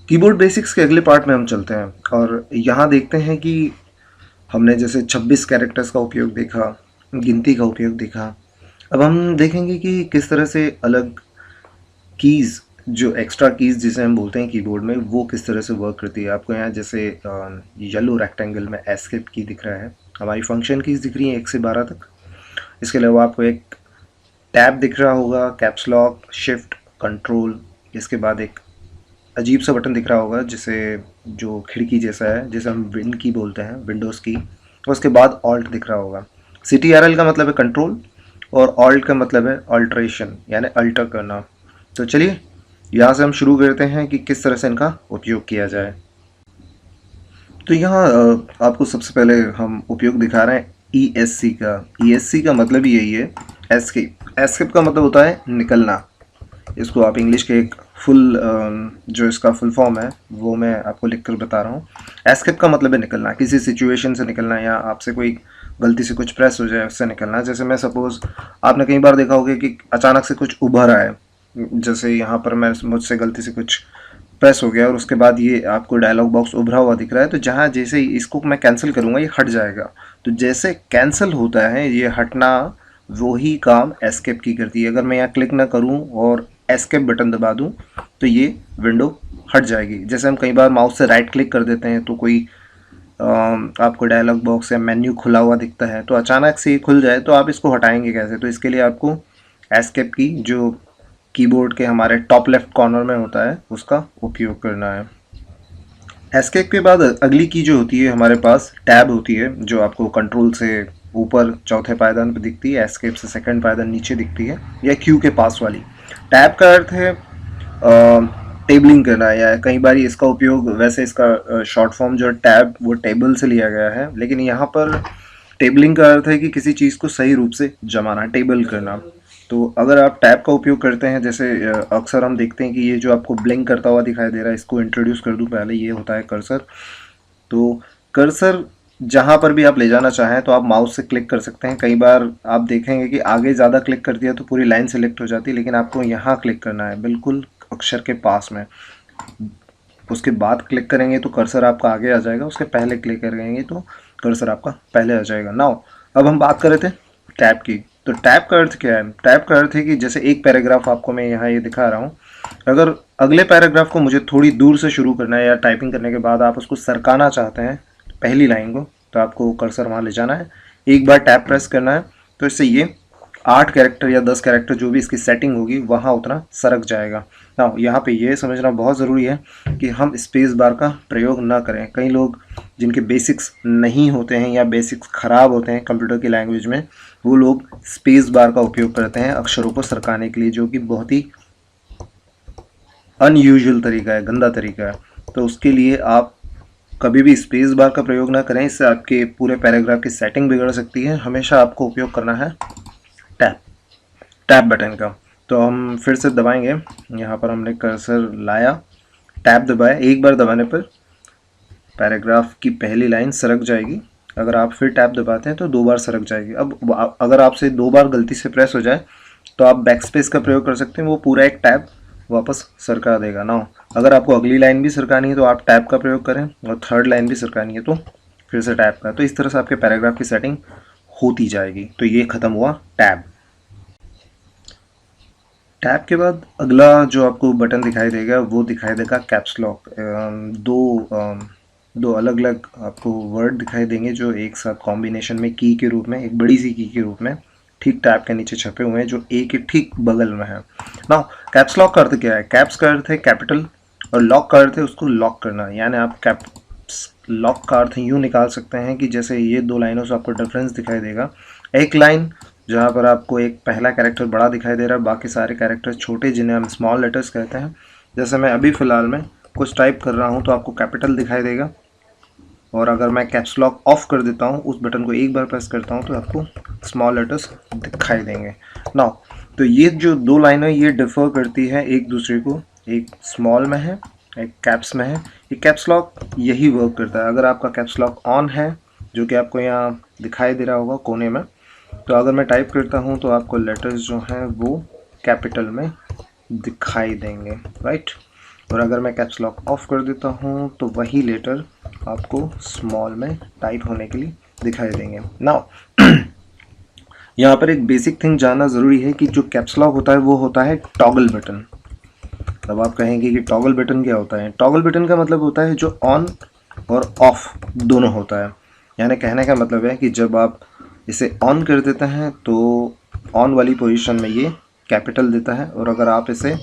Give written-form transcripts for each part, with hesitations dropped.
Keyboard basics के अगले part में हम चलते हैं और यहाँ देखते हैं कि हमने जैसे 26 कैरेक्टर्स का उपयोग देखा, गिनती का उपयोग देखा। अब हम देखेंगे कि किस तरह से अलग कीज़, जो एक्स्ट्रा कीज़ जिसे हम बोलते हैं कीबोर्ड में, वो किस तरह से वर्क करती है। आपको यहाँ जैसे येलो रेक्टेंगल में एस्केप की दिख रहा है, हमारी फंक्शन कीज़ दिख रही हैं 1 से 12 तक। इसके अलावा आपको एक टैब दिख रहा होगा, कैप्स लॉक, शिफ्ट, कंट्रोल। इसके बाद एक अजीब सा बटन दिख रहा होगा जिसे, जो खिड़की जैसा है, जिसे हम विंड की बोलते हैं, विंडोज़ की। और उसके बाद ऑल्ट दिख रहा होगा। CTRL का मतलब है कंट्रोल और ऑल्ट का मतलब है अल्ट्रेशन, यानी अल्टर करना। तो चलिए यहाँ से हम शुरू करते हैं कि किस तरह से इनका उपयोग किया जाए। तो यहाँ आपको सबसे पहले हम उपयोग दिखा रहे हैं ESC का। ESC का मतलब ही यही है, एस्केप। एस्केप का मतलब होता है निकलना। इसको आप इंग्लिश के एक फुल, जो इसका फुल फॉर्म है वो मैं आपको लिख कर बता रहा हूँ। एस्केप का मतलब है निकलना, किसी सिचुएशन से निकलना, या आपसे कोई गलती से कुछ प्रेस हो जाए उससे निकलना। जैसे मैं सपोज़, आपने कई बार देखा होगा कि अचानक से कुछ उभर आए, जैसे यहाँ पर मैं, मुझसे गलती से कुछ प्रेस हो गया और उसके बाद ये आपको डायलॉग बॉक्स उभरा हुआ दिख रहा है। तो जहाँ जैसे ही इसको मैं कैंसिल करूँगा ये हट जाएगा। तो जैसे कैंसिल होता है ये हटना, वही काम एस्केप की करती है। अगर मैं यहाँ क्लिक ना करूँ और एस्केप बटन दबा दूँ तो ये विंडो हट जाएगी। जैसे हम कई बार माउस से राइट क्लिक कर देते हैं तो कोई आपको डायलॉग बॉक्स या मेन्यू खुला हुआ दिखता है, तो अचानक से ये खुल जाए तो आप इसको हटाएंगे कैसे? तो इसके लिए आपको एस्केप की, जो कीबोर्ड के हमारे टॉप लेफ्ट कॉर्नर में होता है, उसका उपयोग करना है। एस्केप के बाद अगली की जो होती है हमारे पास टैब होती है, जो आपको कंट्रोल से ऊपर चौथे पायदान पर दिखती है, एस्केप से सेकंड पायदान नीचे दिखती है, या क्यू के पास वाली। टैब का अर्थ है टेबलिंग करना, या कई बार इसका उपयोग, वैसे इसका शॉर्ट फॉर्म जो टैब वो टेबल से लिया गया है, लेकिन यहाँ पर टेबलिंग का अर्थ है कि किसी चीज़ को सही रूप से जमाना, टेबल करना। तो अगर आप टैब का उपयोग करते हैं, जैसे अक्सर हम देखते हैं कि ये जो आपको ब्लिंक करता हुआ दिखाई दे रहा है, इसको इंट्रोड्यूस कर दूं पहले, ये होता है कर्सर। तो कर्सर जहाँ पर भी आप ले जाना चाहें तो आप माउस से क्लिक कर सकते हैं। कई बार आप देखेंगे कि आगे ज़्यादा क्लिक कर दिया तो पूरी लाइन सेलेक्ट हो जाती है, लेकिन आपको यहाँ क्लिक करना है बिल्कुल अक्षर के पास में। उसके बाद क्लिक करेंगे तो कर्सर आपका आगे आ जाएगा, उसके पहले क्लिक करेंगे तो कर्सर आपका पहले आ जाएगा। नाउ अब हम बात कर रहे थे टैब की। तो टैब का अर्थ क्या है? टैब का अर्थ है कि जैसे एक पैराग्राफ आपको मैं यहाँ ये दिखा रहा हूँ, अगर अगले पैराग्राफ को मुझे थोड़ी दूर से शुरू करना है, या टाइपिंग करने के बाद आप उसको सरकाना चाहते हैं पहली लाइन को, तो आपको कर्सर वहाँ ले जाना है, एक बार टैब प्रेस करना है, तो इससे ये 8 कैरेक्टर या 10 कैरेक्टर जो भी इसकी सेटिंग होगी वहाँ उतना सरक जाएगा। ना यहाँ पे ये समझना बहुत ज़रूरी है कि हम स्पेस बार का प्रयोग ना करें। कई लोग जिनके बेसिक्स नहीं होते हैं या बेसिक्स ख़राब होते हैं कंप्यूटर की लैंग्वेज में, वो लोग स्पेस बार का उपयोग करते हैं अक्षरों को सरकाने के लिए, जो कि बहुत ही अनयूजुअल तरीका है, गंदा तरीका है। तो उसके लिए आप कभी भी स्पेस बार का प्रयोग ना करें, इससे आपके पूरे पैराग्राफ की सेटिंग बिगड़ सकती है। हमेशा आपको उपयोग करना है टैब टैब बटन का। तो हम फिर से दबाएंगे, यहाँ पर हमने कर्सर लाया, टैब दबाया, एक बार दबाने पर पैराग्राफ की पहली लाइन सरक जाएगी। अगर आप फिर टैब दबाते हैं तो 2 बार सरक जाएगी। अब अगर आपसे 2 बार गलती से प्रेस हो जाए तो आप बैक स्पेस का प्रयोग कर सकते हैं, वो पूरा एक टैब वापस सरका देगा ना। अगर आपको अगली लाइन भी सरकानी है तो आप टैब का प्रयोग करें, और थर्ड लाइन भी सरकानी है तो फिर से टैब का। तो इस तरह से आपके पैराग्राफ की सेटिंग होती जाएगी। तो ये ख़त्म हुआ टैब। टैब के बाद अगला जो आपको बटन दिखाई देगा वो दिखाई देगा कैप्स लॉक। दो अलग अलग आपको वर्ड दिखाई देंगे जो एक साथ कॉम्बिनेशन में की के रूप में, एक बड़ी सी की के रूप में ठीक टैब के नीचे छपे हुए हैं, जो ए के ठीक बगल में है। नाउ कैप्स लॉक का अर्थ क्या है? कैप्स का अर्थ है कैपिटल, और लॉक का अर्थ है उसको लॉक करना। यानी आप कैप्स लॉक का अर्थ यूँ निकाल सकते हैं कि जैसे ये 2 लाइनों से आपको डिफरेंस दिखाई देगा। एक लाइन जहाँ पर आपको एक पहला कैरेक्टर बड़ा दिखाई दे रहा है, बाकी सारे कैरेक्टर छोटे, जिन्हें हम स्मॉल लेटर्स कहते हैं। जैसे मैं अभी फ़िलहाल में कुछ टाइप कर रहा हूँ तो आपको कैपिटल दिखाई देगा, और अगर मैं कैप्स लॉक ऑफ कर देता हूँ, उस बटन को एक बार प्रेस करता हूँ, तो आपको स्मॉल लेटर्स दिखाई देंगे। नाउ तो ये जो 2 लाइनें ये डिफ़र करती है एक दूसरे को, एक स्मॉल में है, एक कैप्स में है। ये कैप्स लॉक यही वर्क करता है। अगर आपका कैप्स लॉक ऑन है, जो कि आपको यहाँ दिखाई दे रहा होगा कोने में, तो अगर मैं टाइप करता हूँ तो आपको लेटर्स जो हैं वो कैपिटल में दिखाई देंगे, राइट। और अगर मैं कैप्स लॉक ऑफ कर देता हूँ तो वही लेटर आपको स्मॉल में टाइप होने के लिए दिखाई देंगे। नाउ यहाँ पर एक बेसिक थिंग जानना ज़रूरी है कि जो कैप्स लॉक होता है वो होता है टॉगल बटन। तब आप कहेंगे कि टॉगल बटन क्या होता है। टॉगल बटन का मतलब होता है जो ऑन और ऑफ दोनों होता है। यानी कहने का मतलब है कि जब आप इसे ऑन कर देते हैं तो ऑन वाली पोजीशन में ये कैपिटल देता है, और अगर आप इसे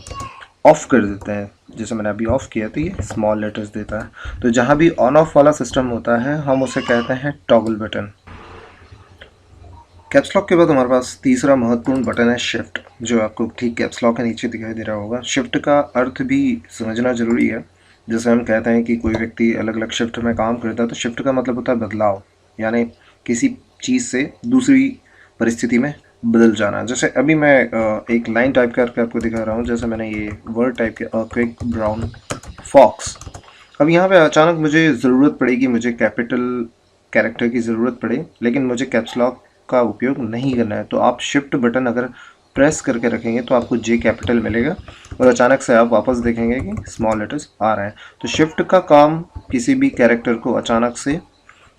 ऑफ कर देते हैं, जैसे मैंने अभी ऑफ किया, तो ये स्मॉल लेटर्स देता है। तो जहाँ भी ऑन ऑफ वाला सिस्टम होता है हम उसे कहते हैं टॉगल बटन। कैप्स लॉक के बाद हमारे पास तीसरा महत्वपूर्ण बटन है शिफ्ट, जो आपको ठीक कैप्स लॉक के नीचे दिखाई दे रहा होगा। शिफ्ट का अर्थ भी समझना जरूरी है। जैसे हम कहते हैं कि कोई व्यक्ति अलग अलग शिफ्ट में काम करता है, तो शिफ्ट का मतलब होता है बदलाव, यानी किसी चीज़ से दूसरी परिस्थिति में बदल जाना। जैसे अभी मैं एक लाइन टाइप करके आपको दिखा रहा हूँ। जैसे मैंने ये वर्ड टाइप किया, क्विक ब्राउन फॉक्स। अब यहाँ पे अचानक मुझे ज़रूरत पड़ेगी, मुझे कैपिटल कैरेक्टर की ज़रूरत पड़े, लेकिन मुझे कैप्स लॉक का उपयोग नहीं करना है, तो आप शिफ्ट बटन अगर प्रेस करके रखेंगे तो आपको जे कैपिटल मिलेगा, और अचानक से आप वापस देखेंगे कि स्मॉल लेटर्स आ रहे हैं। तो शिफ्ट का काम किसी भी कैरेक्टर को अचानक से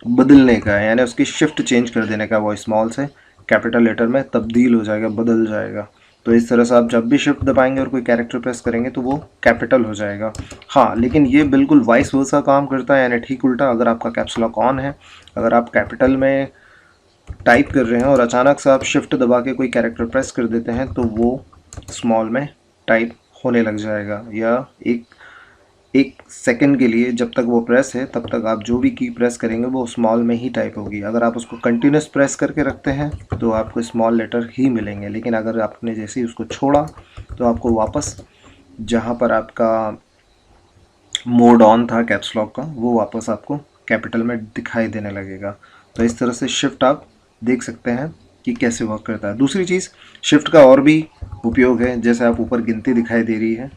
बदलने का है, यानी उसकी शिफ्ट चेंज कर देने का। वो स्मॉल से कैपिटल लेटर में तब्दील हो जाएगा, बदल जाएगा। तो इस तरह से आप जब भी शिफ्ट दबाएंगे और कोई कैरेक्टर प्रेस करेंगे तो वो कैपिटल हो जाएगा। हाँ, लेकिन ये बिल्कुल वाइस वर्सा काम करता है, यानी ठीक उल्टा। अगर आपका कैप्स लॉक ऑन है, अगर आप कैपिटल में टाइप कर रहे हैं और अचानक से आप शिफ्ट दबा के कोई कैरेक्टर प्रेस कर देते हैं तो वो स्मॉल में टाइप होने लग जाएगा, या एक सेकंड के लिए जब तक वो प्रेस है तब तक आप जो भी की प्रेस करेंगे वो स्मॉल में ही टाइप होगी। अगर आप उसको कंटिन्यूस प्रेस करके रखते हैं तो आपको स्मॉल लेटर ही मिलेंगे, लेकिन अगर आपने जैसे ही उसको छोड़ा तो आपको वापस जहाँ पर आपका मोड ऑन था कैप्स लॉक का, वो वापस आपको कैपिटल में दिखाई देने लगेगा। तो इस तरह से शिफ्ट आप देख सकते हैं कि कैसे वर्क करता है। दूसरी चीज़, शिफ्ट का और भी उपयोग है। जैसे आप ऊपर गिनती दिखाई दे रही है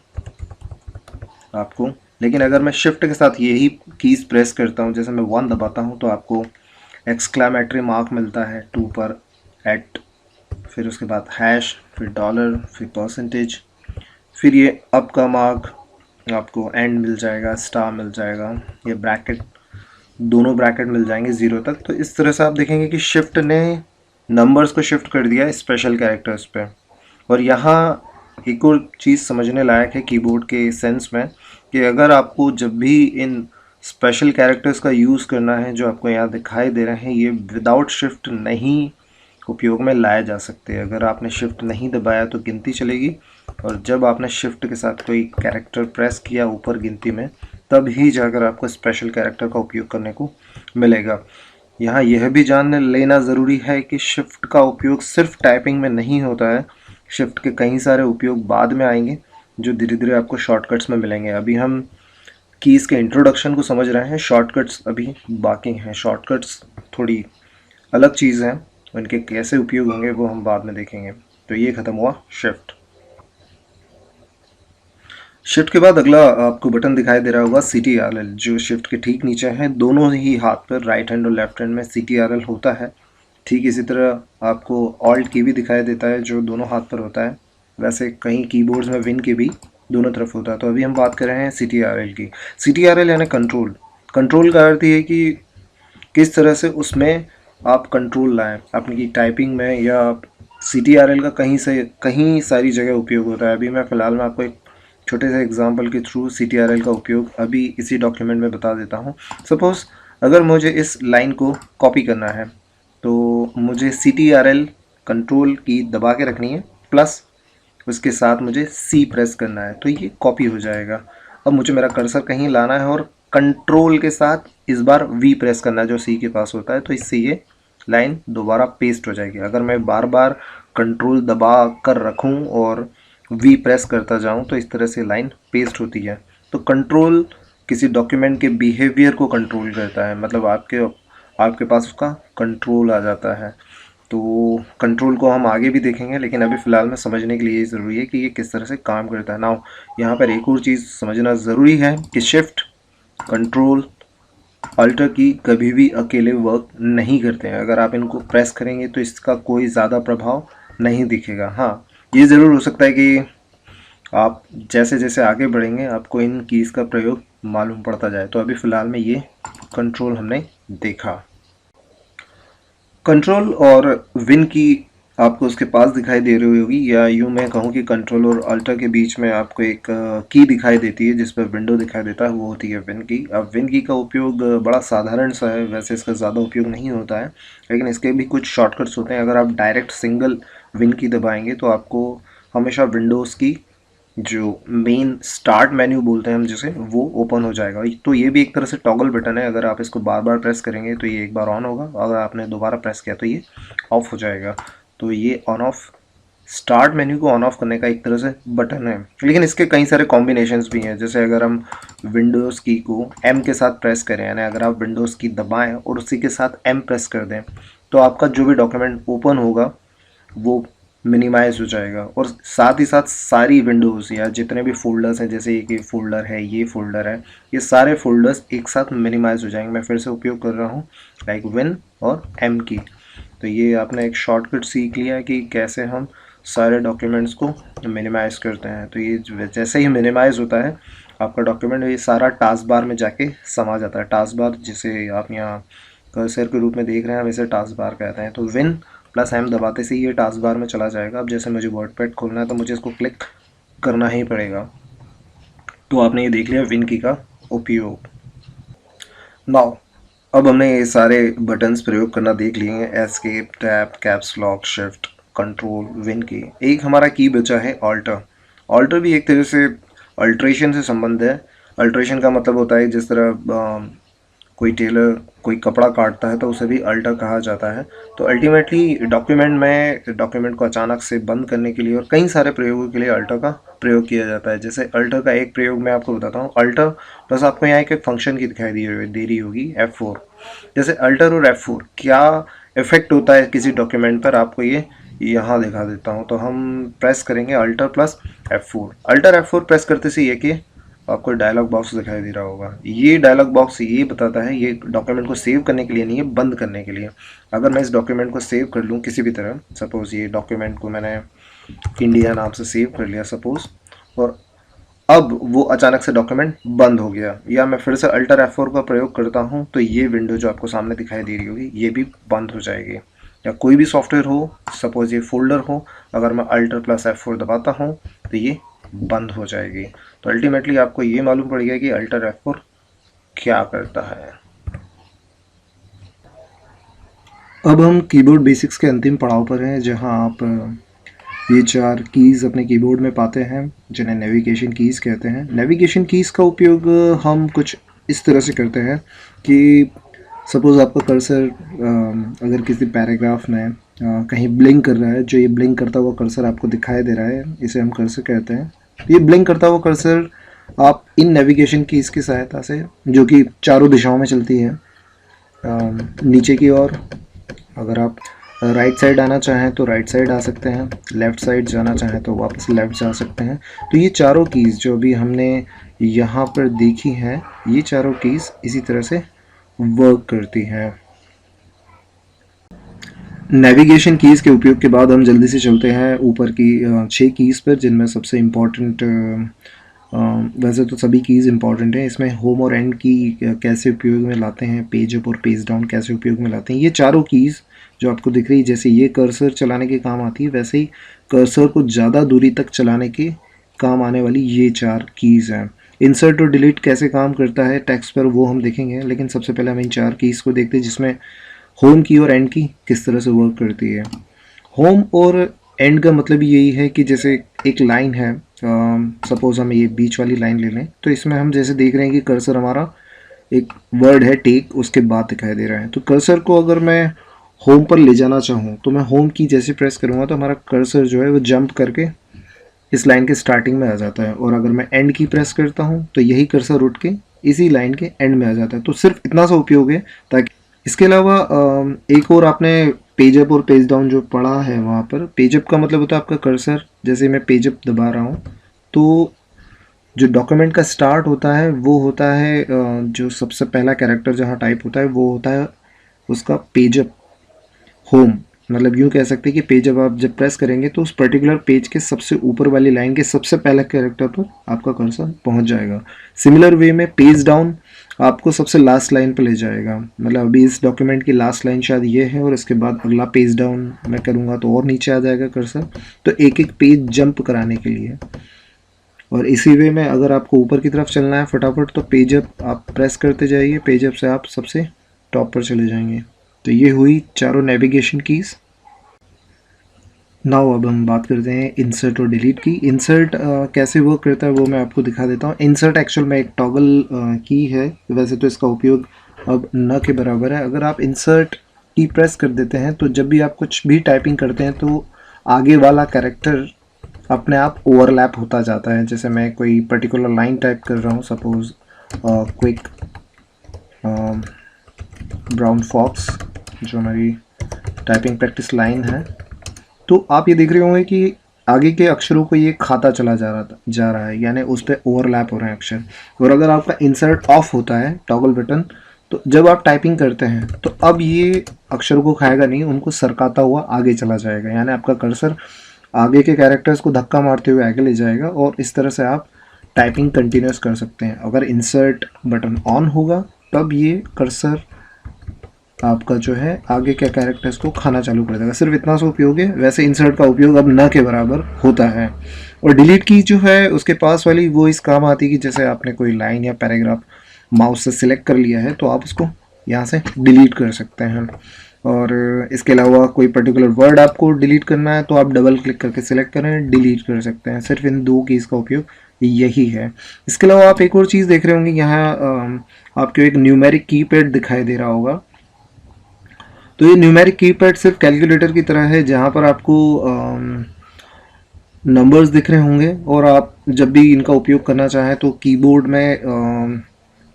आपको, लेकिन अगर मैं शिफ्ट के साथ यही कीज़ प्रेस करता हूँ, जैसे मैं 1 दबाता हूँ, तो आपको एक्सक्लामेटरी मार्क मिलता है 2 पर, एट, फिर उसके बाद हैश, फिर डॉलर, फिर परसेंटेज, फिर ये अप का मार्क आपको एंड मिल जाएगा, स्टार मिल जाएगा, ये ब्रैकेट, दोनों ब्रैकेट मिल जाएंगे 0 तक। तो इस तरह से आप देखेंगे कि शिफ्ट ने नंबर्स को शिफ्ट कर दिया स्पेशल कैरेक्टर्स पे। और यहाँ एक और चीज़ समझने लायक है कीबोर्ड के सेंस में, कि अगर आपको जब भी इन स्पेशल कैरेक्टर्स का यूज़ करना है जो आपको यहाँ दिखाई दे रहे हैं, ये विदाउट शिफ्ट नहीं उपयोग में लाए जा सकते। अगर आपने शिफ्ट नहीं दबाया तो गिनती चलेगी, और जब आपने शिफ्ट के साथ कोई कैरेक्टर प्रेस किया ऊपर गिनती में, तब ही जाकर आपको स्पेशल कैरेक्टर का उपयोग करने को मिलेगा। यहाँ यह भी जान लेना ज़रूरी है कि शिफ्ट का उपयोग सिर्फ टाइपिंग में नहीं होता है। शिफ्ट के कई सारे उपयोग बाद में आएंगे जो धीरे धीरे आपको शॉर्टकट्स में मिलेंगे। अभी हम कीज़ के इंट्रोडक्शन को समझ रहे हैं, शॉर्टकट्स अभी बाकी हैं। शॉर्टकट्स थोड़ी अलग चीज़ हैं, उनके कैसे उपयोग होंगे वो हम बाद में देखेंगे। तो ये ख़त्म हुआ शिफ्ट। शिफ्ट के बाद अगला आपको बटन दिखाई दे रहा होगा CTRL, जो शिफ्ट के ठीक नीचे है। दोनों ही हाथ पर, राइट हैंड और लेफ्ट हैंड में CTRL होता है। ठीक इसी तरह आपको ऑल्ट की भी दिखाई देता है जो दोनों हाथ पर होता है। वैसे कहीं कीबोर्ड्स में विन की भी दोनों तरफ होता है। तो अभी हम बात कर रहे हैं CTRL की। CTRL यानी कंट्रोल। कंट्रोल का अर्थ ये है कि किस तरह से उसमें आप कंट्रोल लाएं अपनी टाइपिंग में, या CTRL का कहीं सारी जगह उपयोग होता है। अभी मैं फ़िलहाल में आपको एक छोटे से एग्जांपल के थ्रू CTRL का उपयोग अभी इसी डॉक्यूमेंट में बता देता हूँ। सपोज़ अगर मुझे इस लाइन को कॉपी करना है तो मुझे CTRL कंट्रोल की दबा के रखनी है, प्लस उसके साथ मुझे C प्रेस करना है, तो ये कॉपी हो जाएगा। अब मुझे मेरा कर्सर कहीं लाना है और कंट्रोल के साथ इस बार V प्रेस करना है जो C के पास होता है, तो इससे ये लाइन दोबारा पेस्ट हो जाएगी। अगर मैं बार बार कंट्रोल दबा कर रखूं और V प्रेस करता जाऊं तो इस तरह से लाइन पेस्ट होती है। तो कंट्रोल किसी डॉक्यूमेंट के बिहेवियर को कंट्रोल करता है, मतलब आपके पास उसका कंट्रोल आ जाता है। तो कंट्रोल को हम आगे भी देखेंगे, लेकिन अभी फ़िलहाल में समझने के लिए ज़रूरी है कि ये किस तरह से काम करता है। नाउ यहाँ पर एक और चीज़ समझना ज़रूरी है कि शिफ्ट, कंट्रोल, अल्टर की कभी भी अकेले वर्क नहीं करते हैं। अगर आप इनको प्रेस करेंगे तो इसका कोई ज़्यादा प्रभाव नहीं दिखेगा। हाँ, ये ज़रूर हो सकता है कि आप जैसे जैसे आगे बढ़ेंगे आपको इन कीज़ का प्रयोग मालूम पड़ता जाए। तो अभी फ़िलहाल में ये कंट्रोल हमने देखा। कंट्रोल और विन की आपको उसके पास दिखाई दे रही होगी, या यूँ मैं कहूँ कि कंट्रोल और अल्टर के बीच में आपको एक की दिखाई देती है जिस पर विंडो दिखाई देता है, वो होती है विन की। अब विन की का उपयोग बड़ा साधारण सा है, वैसे इसका ज़्यादा उपयोग नहीं होता है, लेकिन इसके भी कुछ शॉर्टकट्स होते हैं। अगर आप डायरेक्ट सिंगल विन की दबाएंगे तो आपको हमेशा विंडोज़ की जो मेन स्टार्ट मेन्यू बोलते हैं हम जिसे, वो ओपन हो जाएगा। तो ये भी एक तरह से टॉगल बटन है, अगर आप इसको बार बार प्रेस करेंगे तो ये एक बार ऑन होगा, अगर आपने दोबारा प्रेस किया तो ये ऑफ हो जाएगा। तो ये ऑन ऑफ, स्टार्ट मेन्यू को ऑन ऑफ करने का एक तरह से बटन है। लेकिन इसके कई सारे कॉम्बिनेशंस भी हैं, जैसे अगर हम विंडोज़ की को एम के साथ प्रेस करें, यानी अगर आप विंडोज़ की दबाएं और उसी के साथ एम प्रेस कर दें, तो आपका जो भी डॉक्यूमेंट ओपन होगा वो मिनिमाइज हो जाएगा, और साथ ही साथ सारी विंडोज़ या जितने भी फोल्डर्स हैं, जैसे एक फोल्डर है, ये फोल्डर है, ये सारे फोल्डर्स एक साथ मिनिमाइज हो जाएंगे। मैं फिर से उपयोग कर रहा हूँ लाइक विन और एम की। तो ये आपने एक शॉर्टकट सीख लिया है कि कैसे हम सारे डॉक्यूमेंट्स को मिनिमाइज करते हैं। तो ये जैसे ही मिनिमाइज होता है आपका डॉक्यूमेंट, ये सारा टास्क बार में जाके समा जाता है। टास्क बार जिसे आप यहाँ कर्सर के रूप में देख रहे हैं, हम इसे टास्क बार कहते हैं। तो विन प्लस एम दबाते से ये टास्क बार में चला जाएगा। अब जैसे मुझे वर्डपैड खोलना है तो मुझे इसको क्लिक करना ही पड़ेगा। तो आपने ये देख लिया विन की का उपयोग। नाउ अब हमने ये सारे बटन्स प्रयोग करना देख लिए हैं, escape, tab, caps lock, shift, control, win की। एक हमारा की बचा है ऑल्टर। ऑल्टर भी एक तरह से अल्ट्रेशन से संबंध है। अल्ट्रेशन का मतलब होता है जिस तरह कोई टेलर कोई कपड़ा काटता है तो उसे भी अल्टर कहा जाता है। तो अल्टीमेटली डॉक्यूमेंट को अचानक से बंद करने के लिए और कई सारे प्रयोगों के लिए अल्टर का प्रयोग किया जाता है। जैसे अल्टर का एक प्रयोग मैं आपको बताता हूँ। अल्टर प्लस आपको यहाँ एक फंक्शन की दिखाई दे रही होगी F4। जैसे अल्टर और F4 क्या इफेक्ट होता है किसी डॉक्यूमेंट पर, आपको ये यहाँ दिखा देता हूँ। तो हम प्रेस करेंगे alter plus F4। Alter F4 press करते से ये कि आपको डायलॉग बॉक्स दिखाई दे रहा होगा। ये डायलॉग बॉक्स ये बताता है, ये डॉक्यूमेंट को सेव करने के लिए नहीं है, बंद करने के लिए। अगर मैं इस डॉक्यूमेंट को सेव कर लूँ किसी भी तरह, सपोज़ ये डॉक्यूमेंट को मैंने इंडिया नाम से सेव कर लिया सपोज़, और अब वो अचानक से डॉक्यूमेंट बंद हो गया, या मैं फिर से अल्टर F4 का प्रयोग करता हूँ, तो ये विंडो जो आपको सामने दिखाई दे रही होगी ये भी बंद हो जाएगी। या कोई भी सॉफ्टवेयर हो, सपोज़ ये फोल्डर हो, अगर मैं अल्टर प्लस F4 दबाता हूँ तो ये बंद हो जाएगी। तो अल्टीमेटली आपको ये मालूम पड़ गया कि अल्टर F4 क्या करता है। अब हम कीबोर्ड बेसिक्स के अंतिम पड़ाव पर हैं, जहां आप ये 4 कीज़ अपने कीबोर्ड में पाते हैं जिन्हें नेविगेशन कीज़ कहते हैं। नेविगेशन कीज़ का उपयोग हम कुछ इस तरह से करते हैं कि सपोज़ आपका कर्सर अगर किसी पैराग्राफ में कहीं ब्लिंक कर रहा है, जो ये ब्लिंक करता हुआ कर्सर आपको दिखाई दे रहा है, इसे हम कर्सर कहते हैं। ये ब्लिंक करता हुआ कर्सर आप इन नेविगेशन कीज़ की सहायता से, जो कि चारों दिशाओं में चलती है, नीचे की ओर अगर आप राइट साइड आना चाहें तो राइट साइड आ सकते हैं, लेफ़्ट साइड जाना चाहें तो वापस लेफ़्ट जा सकते हैं। तो ये चारों कीज़ जो भी हमने यहाँ पर देखी हैं, ये चारों कीज़ इसी तरह से वर्क करती हैं। नेविगेशन कीज़ के उपयोग के बाद हम जल्दी से चलते हैं ऊपर की 6 कीज़ पर, जिनमें सबसे इम्पॉर्टेंट, वैसे तो सभी कीज़ इंपॉर्टेंट हैं, इसमें होम और एंड की कैसे उपयोग में लाते हैं, पेज अप और पेज डाउन कैसे उपयोग में लाते हैं। ये चारों कीज़ जो आपको दिख रही है, जैसे ये कर्सर चलाने के काम आती है, वैसे ही कर्सर को ज़्यादा दूरी तक चलाने के काम आने वाली ये 4 कीज़ हैं। इंसर्ट और डिलीट कैसे काम करता है टेक्स्ट पर, वो हम देखेंगे, लेकिन सबसे पहले हम इन 4 कीज़ को देखते हैं, जिसमें होम की और एंड की किस तरह से वर्क करती है। होम और एंड का मतलब यही है कि जैसे एक लाइन है, सपोज हम ये बीच वाली लाइन ले लें, तो इसमें हम जैसे देख रहे हैं कि कर्सर हमारा एक वर्ड है टेक, उसके बाद दिखाई दे रहा है। तो कर्सर को अगर मैं होम पर ले जाना चाहूँ तो मैं होम की जैसे प्रेस करूँगा तो हमारा कर्सर जो है वो जंप करके इस लाइन के स्टार्टिंग में आ जाता है, और अगर मैं एंड की प्रेस करता हूँ तो यही कर्सर उठ के इसी लाइन के एंड में आ जाता है। तो सिर्फ इतना सा उपयोग है, ताकि इसके अलावा एक और आपने पेज अप और पेज डाउन जो पढ़ा है, वहाँ पर पेज अप का मतलब होता है आपका कर्सर, जैसे मैं पेज अप दबा रहा हूँ तो जो डॉक्यूमेंट का स्टार्ट होता है वो होता है जो सबसे पहला कैरेक्टर जहाँ टाइप होता है वो होता है उसका पेज अप, होम। मतलब यूँ कह सकते हैं कि पेज जब प्रेस करेंगे तो उस पर्टिकुलर पेज के सबसे ऊपर वाली लाइन के सबसे पहले कैरेक्टर पर आपका कर्सर पहुंच जाएगा। सिमिलर वे में पेज डाउन आपको सबसे लास्ट लाइन पर ले जाएगा। मतलब अभी इस डॉक्यूमेंट की लास्ट लाइन शायद ये है और इसके बाद अगला पेज डाउन मैं करूँगा तो और नीचे आ जाएगा कर्सर, तो एक एक पेज जंप कराने के लिए। और इसी वे में अगर आपको ऊपर की तरफ चलना है फटाफट तो पेज अप आप प्रेस करते जाइए, पेज अप से आप सबसे टॉप पर चले जाएंगे। तो ये हुई चारों नेविगेशन कीज़। नाउ अब हम बात करते हैं इंसर्ट और डिलीट की। इंसर्ट कैसे वर्क करता है वो मैं आपको दिखा देता हूँ। इंसर्ट एक्चुअल में एक टॉगल की है, वैसे तो इसका उपयोग अब न के बराबर है। अगर आप इंसर्ट की प्रेस कर देते हैं तो जब भी आप कुछ भी टाइपिंग करते हैं तो आगे वाला कैरेक्टर अपने आप ओवरलैप होता जाता है। जैसे मैं कोई पर्टिकुलर लाइन टाइप कर रहा हूँ, सपोज क्विक ब्राउन फॉक्स, जो हमारी टाइपिंग प्रैक्टिस लाइन है, तो आप ये देख रहे होंगे कि आगे के अक्षरों को ये खाता चला जा रहा है, यानी उस पर ओवरलैप हो रहे हैं अक्षर। और अगर आपका इंसर्ट ऑफ होता है टॉगल बटन, तो जब आप टाइपिंग करते हैं तो अब ये अक्षरों को खाएगा नहीं, उनको सरकाता हुआ आगे चला जाएगा, यानी आपका कर्सर आगे के कैरेक्टर्स को धक्का मारते हुए आगे ले जाएगा और इस तरह से आप टाइपिंग कंटिन्यूस कर सकते हैं। अगर इंसर्ट बटन ऑन होगा तब ये कर्सर आपका जो है आगे के कैरेक्टर्स को खाना चालू कर देगा। सिर्फ इतना सा उपयोग है, वैसे इंसर्ट का उपयोग अब न के बराबर होता है। और डिलीट की जो है उसके पास वाली वो इस काम आती है कि जैसे आपने कोई लाइन या पैराग्राफ माउस से सिलेक्ट कर लिया है तो आप उसको यहाँ से डिलीट कर सकते हैं। और इसके अलावा कोई पर्टिकुलर वर्ड आपको डिलीट करना है तो आप डबल क्लिक करके सिलेक्ट करें, डिलीट कर सकते हैं। सिर्फ इन दो कीज़ का उपयोग यही है। इसके अलावा आप एक और चीज़ देख रहे होंगे, यहाँ आपको एक न्यूमेरिक कीपैड दिखाई दे रहा होगा। तो ये न्यूमेरिक कीपैड सिर्फ कैलकुलेटर की तरह है, जहाँ पर आपको नंबर्स दिख रहे होंगे और आप जब भी इनका उपयोग करना चाहें तो कीबोर्ड में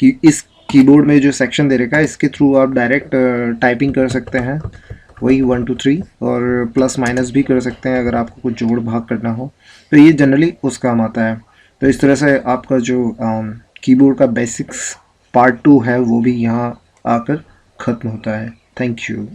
इस कीबोर्ड में जो सेक्शन दे रखा है इसके थ्रू आप डायरेक्ट टाइपिंग कर सकते हैं, वही 1 2 3, और प्लस माइनस भी कर सकते हैं अगर आपको कुछ जोड़ भाग करना हो। तो ये जनरली उस काम आता है। तो इस तरह से आपका जो कीबोर्ड का बेसिक्स पार्ट 2 है वो भी यहाँ आकर ख़त्म होता है। Thank you.